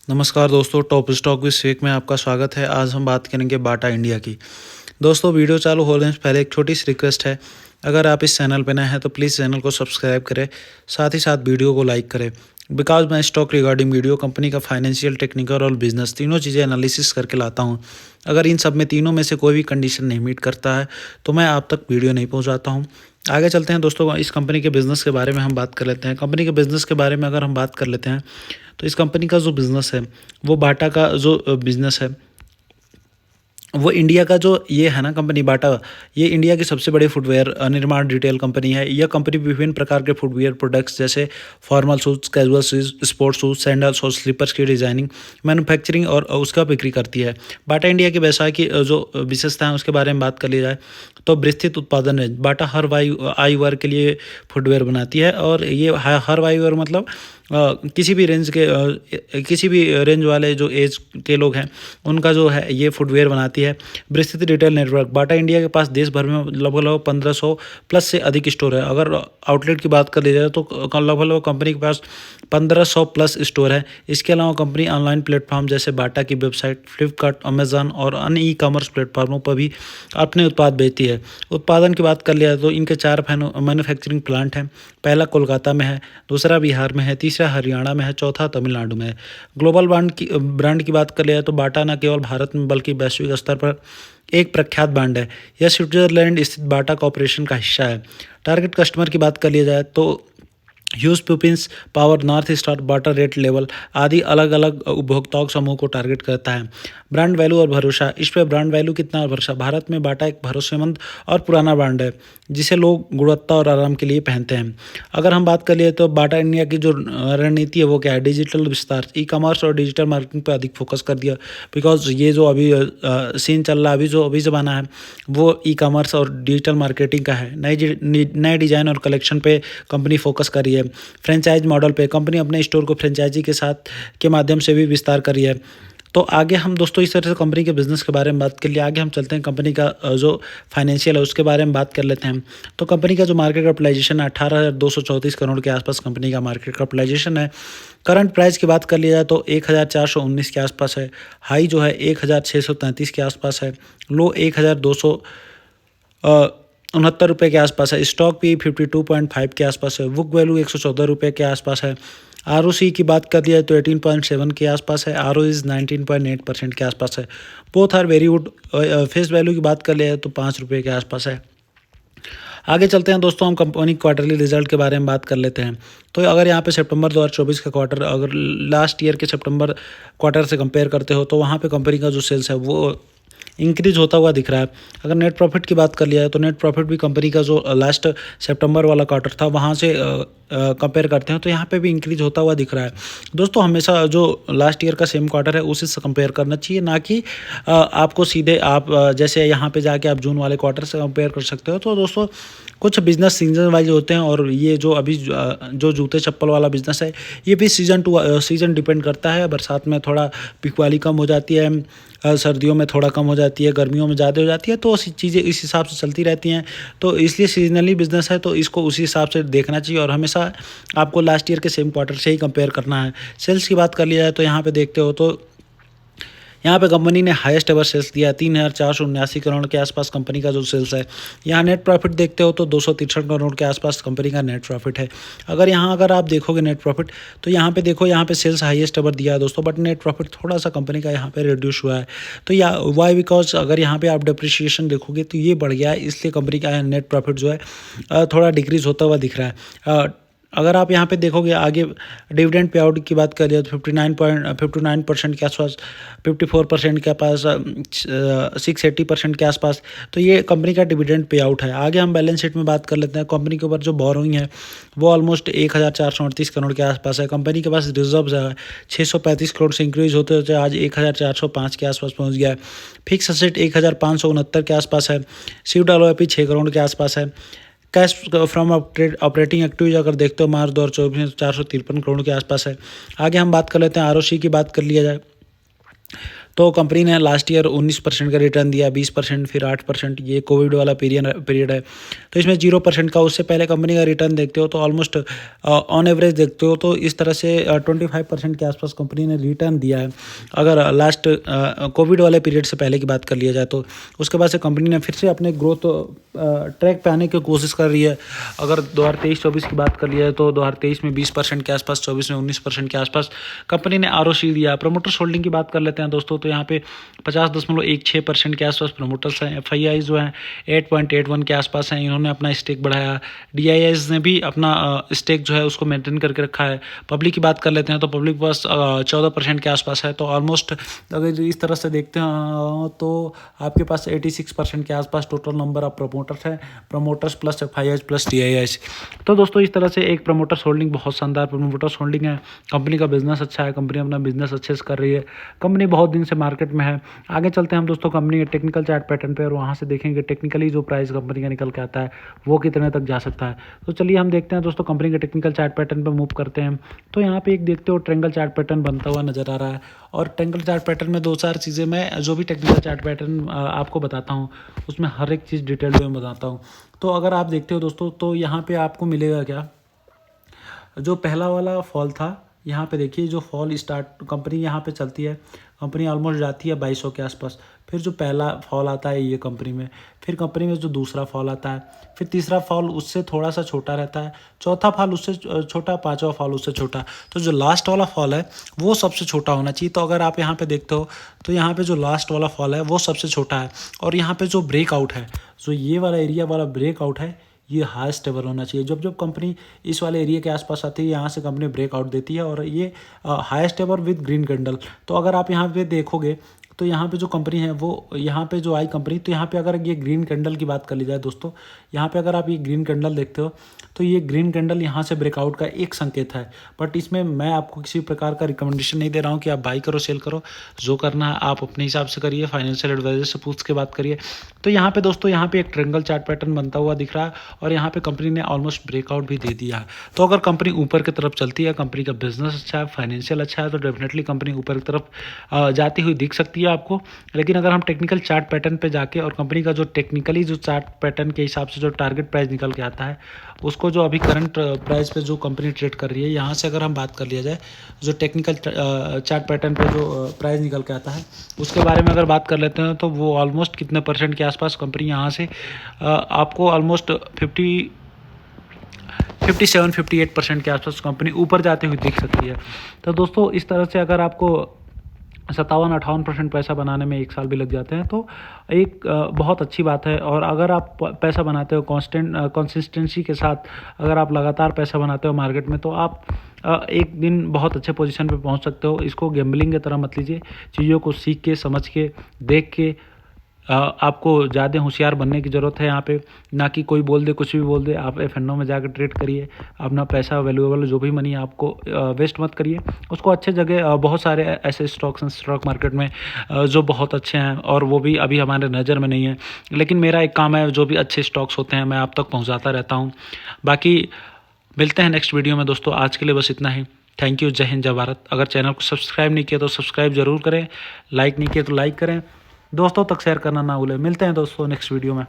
नमस्कार दोस्तों, top stock with Sheikh में आपका स्वागत है। आज हम बात करेंगे बाटा इंडिया की। दोस्तों, वीडियो चालू होने से पहले एक छोटी सी रिक्वेस्ट है। अगर आप इस चैनल पर नए हैं तो प्लीज़ चैनल को सब्सक्राइब करें, साथ ही साथ वीडियो को लाइक करें। बिकॉज मैं स्टॉक रिगार्डिंग वीडियो कंपनी का फाइनेंशियल, टेक्निकल और बिजनेस तीनों चीज़ें एनालिसिस करके लाता हूँ। अगर इन सब में तीनों में से कोई भी कंडीशन नहीं मीट करता है तो मैं आप तक वीडियो नहीं पहुँचाता हूँ। आगे चलते हैं दोस्तों, इस कंपनी के बिज़नेस के बारे में हम बात कर लेते हैं। कंपनी के बिज़नेस के बारे में अगर हम बात कर लेते हैं तो इस कंपनी का जो बिज़नेस है वो बाटा का जो बिज़नेस है वो इंडिया का जो ये है ना कंपनी बाटा, ये इंडिया की सबसे बड़ी फुटवेयर निर्माण रिटेल कंपनी है। यह कंपनी विभिन्न प्रकार के फुटवेयर प्रोडक्ट्स जैसे formal shoes, casual shoes, sports shoes, sandals और स्लीपर्स की डिज़ाइनिंग, मैन्युफैक्चरिंग और उसका बिक्री करती है। बाटा इंडिया के व्यवसाय की जो विशेषता है उसके बारे में बात कर ली जाए तो विस्तृत उत्पादन रेंज। बाटा हर आयु वर्ग के लिए फुटवेयर बनाती है और ये हर आयु वर्ग मतलब किसी भी रेंज वाले जो एज के लोग हैं उनका जो है ये फुटवेयर बनाती है। विस्तृत रिटेल नेटवर्क। बाटा इंडिया के पास देश भर में लगभग 1500 प्लस से अधिक स्टोर है। अगर आउटलेट की बात कर ली जाए तो लगभग कंपनी के पास 1500 प्लस स्टोर है। इसके अलावा कंपनी ऑनलाइन प्लेटफॉर्म जैसे बाटा की वेबसाइट, फ्लिपकार्ट, अमेजॉन और अन्य ई कॉमर्स प्लेटफॉर्मों पर भी अपने उत्पाद बेचती है। उत्पादन की बात कर लिया तो इनके 4 मैन्युफैक्चरिंग प्लांट हैं। पहला कोलकाता में है, दूसरा बिहार में है, तीसरा हरियाणा में है, चौथा तमिलनाडु में है। ग्लोबल ब्रांड की बात कर लिया तो बाटा न केवल भारत में बल्कि वैश्विक स्तर पर एक प्रख्यात ब्रांड है। यह स्विट्जरलैंड स्थित बाटा कॉर्पोरेशन का हिस्सा है। टारगेट कस्टमर की बात कर लिया जाए तो ह्यूज पुपिन्स, पावर, नॉर्थ स्टार, बाटा रेट लेवल आदि अलग अलग उपभोक्ताओं समूह को टारगेट करता है। ब्रांड वैल्यू और भरोसा। इस पर ब्रांड वैल्यू कितना और भरोसा। भारत में बाटा एक भरोसेमंद और पुराना ब्रांड है जिसे लोग गुणवत्ता और आराम के लिए पहनते हैं। अगर हम बात कर लिए तो बाटा इंडिया की जो रणनीति है वो क्या है, डिजिटल विस्तार। ई कॉमर्स और डिजिटल मार्केटिंग पर अधिक फोकस कर दिया। बिकॉज ये जो अभी सीन चल रहा है, अभी ज़माना है वो ई कॉमर्स और डिजिटल मार्केटिंग का है। नए डिज़ाइन और कलेक्शन पे कंपनी फोकस कर रही है। फ्रेंचाइज मॉडल पे कंपनी अपने स्टोर को फ्रेंचाइजी के माध्यम से भी विस्तार कर रही है। तो आगे हम दोस्तों इस तरह से कंपनी के बिजनेस के बारे में बात कर लिया। आगे हम चलते हैं कंपनी का जो फाइनेंशियल है उसके बारे में बात कर लेते हैं। तो कंपनी का जो मार्केट कैपिटलाइजेशन है 18,234 करोड़ के आसपास कंपनी का मार्केट कैपिटलाइजेशन है। करंट प्राइस की बात कर लिया जाए तो 1,419 के आसपास है। हाई जो है 1,633 के आसपास है। लो 1,269 के आसपास है। स्टॉक भी 52.5 के आसपास है। बुक वैल्यू 114 रुपये के आसपास है। आरओसी की बात कर लिया तो 18.7 के आसपास है। आरओ इज 19.8% के आसपास है। Both are very good. Face value की बात कर लिया तो 5 रुपये के आसपास है। आगे चलते हैं दोस्तों, हम कंपनी क्वार्टरली रिजल्ट के बारे में बात कर लेते हैं। तो अगर यहाँ पे सितंबर 2024 का क्वार्टर अगर लास्ट ईयर के सितंबर क्वार्टर से कंपेयर करते हो तो वहाँ पे कंपनी का जो सेल्स है वो इंक्रीज होता हुआ दिख रहा है। अगर नेट प्रॉफिट की बात कर लिया है तो नेट प्रॉफिट भी कंपनी का जो लास्ट सितंबर वाला क्वार्टर था वहाँ से कंपेयर करते हैं तो यहाँ पे भी इंक्रीज होता हुआ दिख रहा है। दोस्तों, हमेशा जो लास्ट ईयर का सेम क्वार्टर है उसी से कंपेयर करना चाहिए, ना कि आपको सीधे आप जैसे यहाँ पे जाके आप जून वाले क्वार्टर से कंपेयर कर सकते हो। तो दोस्तों, कुछ बिजनेस सीजन वाइज होते हैं और ये जो अभी जो जूते चप्पल वाला बिजनेस है ये भी सीजन टू सीजन डिपेंड करता है। बरसात में थोड़ा बिकवाली कम हो जाती है, सर्दियों में थोड़ा कम हो जाती है, गर्मियों में ज़्यादा हो जाती है। तो चीज़ें इस हिसाब से चलती रहती हैं। तो इसलिए सीजनली बिजनेस है तो इसको उसी हिसाब से देखना चाहिए और हमेशा आपको लास्ट ईयर के सेम क्वार्टर से ही कंपेयर करना है। सेल्स की बात कर लिया जाए तो यहाँ पे देखते हो तो यहाँ पे कंपनी ने हाईएस्ट एवर सेल्स दिया 3,479 करोड़ के आसपास कंपनी का जो सेल्स है। यहाँ नेट प्रॉफिट देखते हो तो 263 करोड़ के आसपास कंपनी का नेट प्रॉफिट है। अगर आप देखोगे नेट प्रॉफिट तो यहाँ पे देखो, यहाँ पे सेल्स हाईएस्ट एवर दिया है दोस्तों, बट नेट प्रॉफिट थोड़ा सा कंपनी का यहाँ पे रिड्यूस हुआ है। तो या वाई, बिकॉज अगर यहाँ पे आप डिप्रिशिएशन देखोगे तो ये बढ़ गया है, इसलिए कंपनी का नेट प्रॉफिट जो है थोड़ा डिक्रीज होता हुआ दिख रहा है। अगर आप यहाँ पे देखोगे आगे डिविडेंड पे आउट की बात करें तो 59% के आसपास, 54% के पास, 680% के आसपास। तो ये कंपनी का डिविडेंड पे आउट है। आगे हम बैलेंस शीट में बात कर लेते हैं। कंपनी के ऊपर जो बोरोइंग है वो ऑलमोस्ट 1,438 करोड़ के आसपास है। कंपनी के पास रिजर्व है 635 करोड़ से इंक्रीज होते होते आज 1,405 के आसपास पहुँच गया है। फिक्स असेट 1,569 के आसपास है। सीव्ड एलओपी 6 करोड़ के आसपास है। कैश फ्रॉम ऑपरेटिंग एक्टिविटीज अगर देखते हो मार्च 2024 में 453 करोड़ के आसपास है। आगे हम बात कर लेते हैं आरओसी की बात कर लिया जाए तो कंपनी ने लास्ट ईयर 19% का रिटर्न दिया, 20%, फिर 8%। ये कोविड वाला पीरियड है, तो इसमें 0% का। उससे पहले कंपनी का रिटर्न देखते हो तो ऑलमोस्ट ऑन एवरेज देखते हो तो इस तरह से 25% के आसपास कंपनी ने रिटर्न दिया है, अगर लास्ट कोविड वाले पीरियड से पहले की बात कर लिया जाए तो। उसके बाद से कंपनी ने फिर से अपने ग्रोथ ट्रैक पे आने की कोशिश कर रही है। अगर 2023-24 की बात कर लिया जाए तो 2023 में 20% के आसपास, 24 में 19% के आसपास कंपनी ने आरओसी दिया। प्रमोटर्स होल्डिंग की बात कर लेते हैं दोस्तों, तो यहाँ पे 50.16% के आसपास प्रमोटर्स हैं। एफआईआई जो हैं 8.81 के आसपास हैं, इन्होंने अपना स्टेक बढ़ाया। डीआईआईज ने भी अपना स्टेक जो है उसको मेंटेन करके रखा है। पब्लिक की बात कर लेते हैं तो पब्लिक बस 14% के आसपास है। तो ऑलमोस्ट अगर इस तरह से देखते हैं तो आपके पास 86% के आसपास टोटल नंबर ऑफ प्रमोटर्स है, promoters plus FIIs plus DIIs. तो दोस्तों इस तरह से एक प्रमोटर्स होल्डिंग बहुत शानदार प्रमोटर्स होल्डिंग है। कंपनी का बिजनेस अच्छा है, कंपनी अपना बिजनेस अच्छे से कर रही है, कंपनी बहुत दिन से मार्केट में है। आगे चलते हैं हम दोस्तों कंपनी के टेक्निकल चार्ट पैटर्न पे और वहाँ से देखेंगे टेक्निकली जो प्राइस कंपनी का निकल के आता है वो कितने तक जा सकता है। तो चलिए हम देखते हैं दोस्तों कंपनी के टेक्निकल चार्ट पैटर्न पे मूव करते हैं। तो यहाँ पे एक देखते हो ट्रायंगल चार्ट पैटर्न बनता हुआ नजर आ रहा है। और ट्रायंगल चार्ट पैटर्न में 2-4 चीज़ें मैं जो भी टेक्निकल चार्ट पैटर्न आपको बताता हूँ उसमें हर एक चीज़ डिटेल में बताता हूँ। तो अगर आप देखते हो दोस्तों तो यहाँ पे आपको मिलेगा क्या, जो पहला वाला फॉल था यहाँ पे देखिए, जो फॉल स्टार्ट कंपनी यहाँ पे चलती है, कंपनी ऑलमोस्ट जाती है 2200 के आसपास। फिर जो पहला फॉल आता है ये कंपनी में, फिर कंपनी में जो दूसरा फॉल आता है, फिर तीसरा फॉल उससे थोड़ा सा छोटा रहता है, चौथा फॉल उससे छोटा, पांचवा फॉल उससे छोटा। तो जो लास्ट वाला फॉल है वो सबसे छोटा होना चाहिए। तो अगर आप यहाँ पे देखते हो तो यहाँ पे जो लास्ट वाला फॉल है वो सबसे छोटा है। और यहाँ पे जो ब्रेकआउट है, जो ये वाला एरिया वाला ब्रेकआउट है, ये हाईएस्ट एवर होना चाहिए। जब जब कंपनी इस वाले एरिया के आसपास आती है यहाँ से कंपनी ब्रेकआउट देती है और ये highest ever with green candle. तो अगर आप यहाँ पे देखोगे तो यहाँ पे जो कंपनी है वो यहाँ पे जो आई कंपनी, तो यहाँ पे अगर ये ग्रीन कैंडल की बात कर ली जाए दोस्तों, यहाँ पे अगर आप ये ग्रीन कैंडल देखते हो तो ये ग्रीन कैंडल यहाँ से ब्रेकआउट का एक संकेत है। बट इसमें मैं आपको किसी प्रकार का रिकमेंडेशन नहीं दे रहा हूँ कि आप बाई करो सेल करो, जो करना है आप अपने हिसाब से करिए, फाइनेंशियल एडवाइजर से पूछ के बात करिए। तो यहाँ पे दोस्तों यहाँ पे एक ट्रायंगल चार्ट पैटर्न बनता हुआ दिख रहा है और यहाँ पे कंपनी ने ऑलमोस्ट ब्रेकआउट भी दे दिया है। तो अगर कंपनी ऊपर की तरफ चलती है, कंपनी का बिजनेस अच्छा है, फाइनेंशियल अच्छा है, तो डेफिनेटली कंपनी ऊपर की तरफ जाती हुई दिख सकती है आपको। लेकिन अगर हम टेक्निकल चार्ट पैटर्न पे जाके और कंपनी का जो टेक्निकली जो चार्ट पैटर्न के हिसाब से जो टारगेट प्राइस निकल के आता है उसको, जो अभी करंट प्राइस पे जो कंपनी ट्रेड कर रही है, यहाँ से अगर हम बात कर लिया जाए जो टेक्निकल चार्ट पैटर्न पे जो प्राइस निकल के आता है उसके बारे में अगर बात कर लेते हैं तो वो ऑलमोस्ट कितने परसेंट के आसपास कंपनी यहाँ से आपको ऑलमोस्ट 57-58% के आसपास कंपनी ऊपर जाते हुए दिख सकती है। तो दोस्तों इस तरह से अगर आपको 57-58% पैसा बनाने में 1 साल भी लग जाते हैं तो एक बहुत अच्छी बात है। और अगर आप पैसा बनाते हो कंसिस्टेंसी के साथ, अगर आप लगातार पैसा बनाते हो मार्केट में, तो आप एक दिन बहुत अच्छे पोजीशन पे पहुंच सकते हो। इसको गैम्बलिंग की तरह मत लीजिए, चीज़ों को सीख के, समझ के, देख के आपको ज़्यादा होशियार बनने की ज़रूरत है यहाँ पे। ना कि कोई बोल दे, कुछ भी बोल दे, आप एफ&ओ में जाकर ट्रेड करिए। अपना पैसा, वैल्यूएबल जो भी मनी है आपको वेस्ट मत करिए, उसको अच्छे जगह, बहुत सारे ऐसे स्टॉक्स हैं स्टॉक मार्केट में जो बहुत अच्छे हैं और वो भी अभी हमारे नज़र में नहीं है। लेकिन मेरा एक काम है, जो भी अच्छे स्टॉक्स होते हैं मैं आप तक पहुँचाता रहता हूँ। बाकी मिलते हैं नेक्स्ट वीडियो में दोस्तों, आज के लिए बस इतना ही। थैंक यू, जय हिंद, जय भारत। अगर चैनल को सब्सक्राइब नहीं किया तो सब्सक्राइब जरूर करें, लाइक नहीं किया तो लाइक करें, दोस्तों तक शेयर करना ना भूलें। मिलते हैं दोस्तों नेक्स्ट वीडियो में।